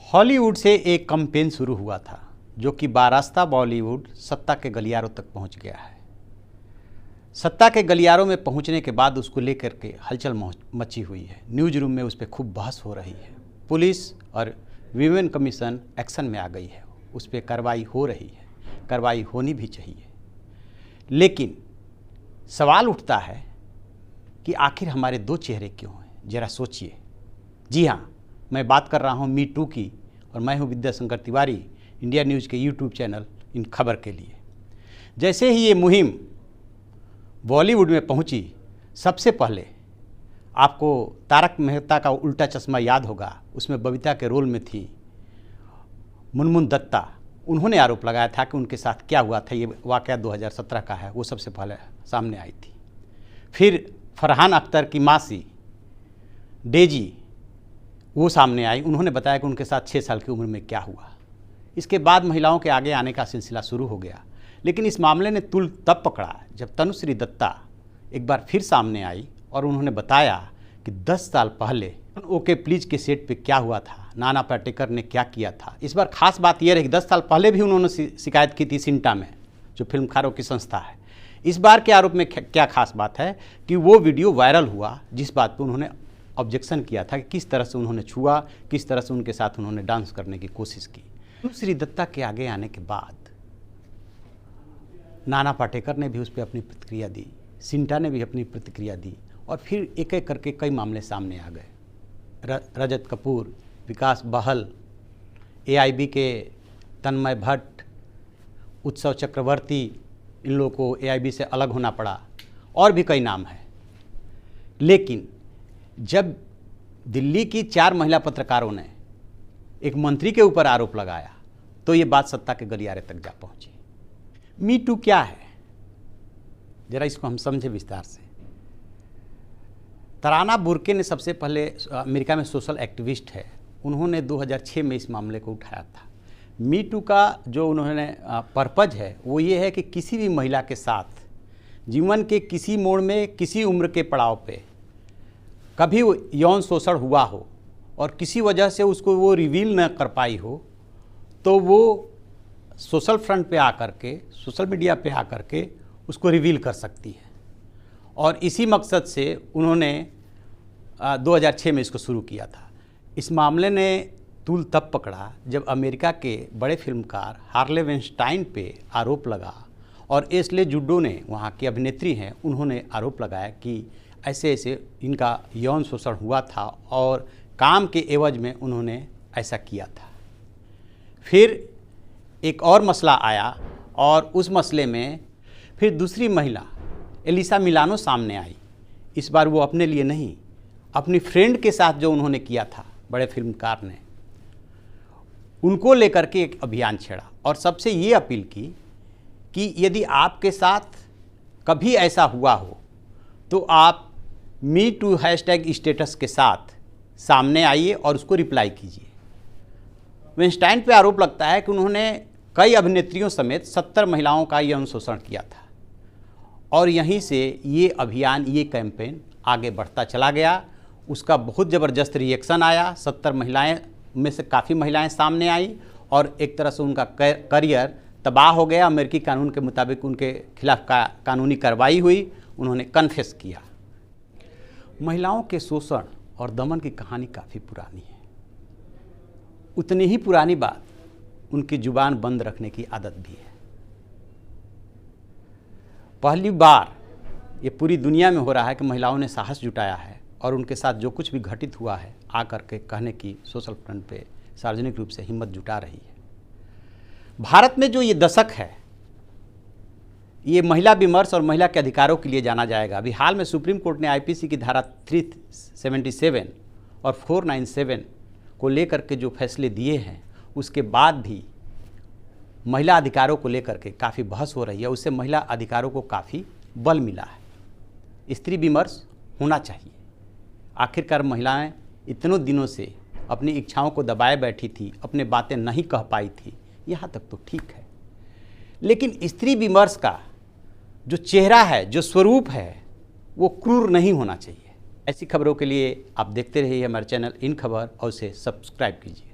Hollywood से एक campaign शुरू हुआ था जो कि बारास्ता बॉलीवुड सत्ता के गलियारों तक पहुंच गया है। सत्ता के गलियारों में पहुंचने के बाद उसको लेकर के हलचल मची हुई है। न्यूज रूम में उस पर खूब बहस हो रही है। पुलिस और विमेन कमीशन एक्शन में आ गई है, उस पर कार्रवाई हो रही है, कार्रवाई होनी भी चाहिए। लेकिन सवाल उठता है कि आखिर हमारे दो चेहरे क्यों हैं? जरा सोचिए। जी हाँ, मैं बात कर रहा हूँ मी टू की, और मैं हूँ विद्याशंकर तिवारी, इंडिया न्यूज़ के यूट्यूब चैनल इन खबर के लिए। जैसे ही ये मुहिम बॉलीवुड में पहुंची, सबसे पहले आपको तारक मेहता का उल्टा चश्मा याद होगा, उसमें बबीता के रोल में थी मुनमुन दत्ता। उन्होंने आरोप लगाया था कि उनके साथ क्या हुआ था। ये वाक़या 2017 का है, वो सबसे पहले सामने आई थी। फिर फरहान अख्तर की मासी डेजी वो सामने आई, उन्होंने बताया कि उनके साथ 6 साल की उम्र में क्या हुआ। इसके बाद महिलाओं के आगे आने का सिलसिला शुरू हो गया। लेकिन इस मामले ने तूल तब पकड़ा जब तनुश्री दत्ता एक बार फिर सामने आई और उन्होंने बताया कि 10 साल पहले ओके प्लीज के सेट पे क्या हुआ था, नाना पाटेकर ने क्या किया था। इस बार खास बात यह रही कि 10 साल पहले भी उन्होंने शिकायत की थी सिंटा में, जो फिल्मकारों की संस्था है। इस बार के आरोप में क्या खास बात है कि वो वीडियो वायरल हुआ, जिस बात पर उन्होंने ऑब्जेक्शन किया था कि किस तरह से उन्होंने छुआ, किस तरह से उनके साथ उन्होंने डांस करने की कोशिश की। तनुश्री दत्ता के आगे आने के बाद नाना पाटेकर ने भी उस पर अपनी प्रतिक्रिया दी, सिंटा ने भी अपनी प्रतिक्रिया दी, और फिर एक एक करके कई मामले सामने आ गए। रजत कपूर, विकास बहल, AIB के तन्मय भट्ट, उत्सव चक्रवर्ती, इन लोगों को AIB से अलग होना पड़ा, और भी कई नाम हैं। लेकिन जब दिल्ली की 4 महिला पत्रकारों ने एक मंत्री के ऊपर आरोप लगाया, तो ये बात सत्ता के गलियारे तक जा पहुंची। मी टू क्या है, जरा इसको हम समझे विस्तार से। तराना बुर्के ने सबसे पहले, अमेरिका में सोशल एक्टिविस्ट है, उन्होंने 2006 में इस मामले को उठाया था। मी टू का जो उन्होंने पर्पज है वो ये है कि किसी भी महिला के साथ जीवन के किसी मोड़ में, किसी उम्र के पड़ाव पे कभी यौन शोषण हुआ हो और किसी वजह से उसको वो रिवील न कर पाई हो, तो वो सोशल फ्रंट पे आकर के, सोशल मीडिया पे आकर के उसको रिवील कर सकती है। और इसी मकसद से उन्होंने 2006 में इसको शुरू किया था। इस मामले ने तूल तब पकड़ा जब अमेरिका के बड़े फिल्मकार हार्ले वेनस्टाइन पे आरोप लगा, और एशले जुड्डो ने, वहाँ की अभिनेत्री हैं, उन्होंने आरोप लगाया कि ऐसे ऐसे इनका यौन शोषण हुआ था और काम के एवज में उन्होंने ऐसा किया था। फिर एक और मसला आया, और उस मसले में फिर दूसरी महिला एलिसा मिलानो सामने आई। इस बार वो अपने लिए नहीं, अपनी फ्रेंड के साथ जो उन्होंने किया था, बड़े फिल्मकार ने, उनको लेकर के एक अभियान छेड़ा और सबसे ये अपील की कि यदि आपके साथ कभी ऐसा हुआ हो तो आप मी टू हैशटैग स्टेटस के साथ सामने आइए और उसको रिप्लाई कीजिए। वेनस्टाइन पे आरोप लगता है कि उन्होंने कई अभिनेत्रियों समेत 70 महिलाओं का यौन शोषण किया था, और यहीं से ये अभियान, ये कैंपेन आगे बढ़ता चला गया। उसका बहुत ज़बरदस्त रिएक्शन आया। 70 महिलाएं में से काफ़ी महिलाएं सामने आई, और एक तरह से उनका करियर तबाह हो गया। अमेरिकी कानून के मुताबिक उनके खिलाफ कानूनी कार्रवाई हुई, उन्होंने कन्फेस किया। महिलाओं के शोषण और दमन की कहानी काफ़ी पुरानी है। उतनी ही पुरानी बात उनकी जुबान बंद रखने की आदत भी है। पहली बार ये पूरी दुनिया में हो रहा है कि महिलाओं ने साहस जुटाया है और उनके साथ जो कुछ भी घटित हुआ है आकर के कहने की सोशल फ्रंट पे सार्वजनिक रूप से हिम्मत जुटा रही है। भारत में जो ये दशक है, ये महिला विमर्श और महिला के अधिकारों के लिए जाना जाएगा। अभी हाल में सुप्रीम कोर्ट ने IPC की धारा 377 और 497 को लेकर के जो फैसले दिए हैं, उसके बाद भी महिला अधिकारों को लेकर के काफ़ी बहस हो रही है। उससे महिला अधिकारों को काफ़ी बल मिला है। स्त्री विमर्श होना चाहिए। आखिरकार महिलाएं इतनों दिनों से अपनी इच्छाओं को दबाए बैठी थी, अपने बातें नहीं कह पाई थी, यहाँ तक तो ठीक है। लेकिन स्त्री विमर्श का जो चेहरा है, जो स्वरूप है, वो क्रूर नहीं होना चाहिए। ऐसी खबरों के लिए आप देखते रहिए हमारे चैनल इन खबर और उसे सब्सक्राइब कीजिए।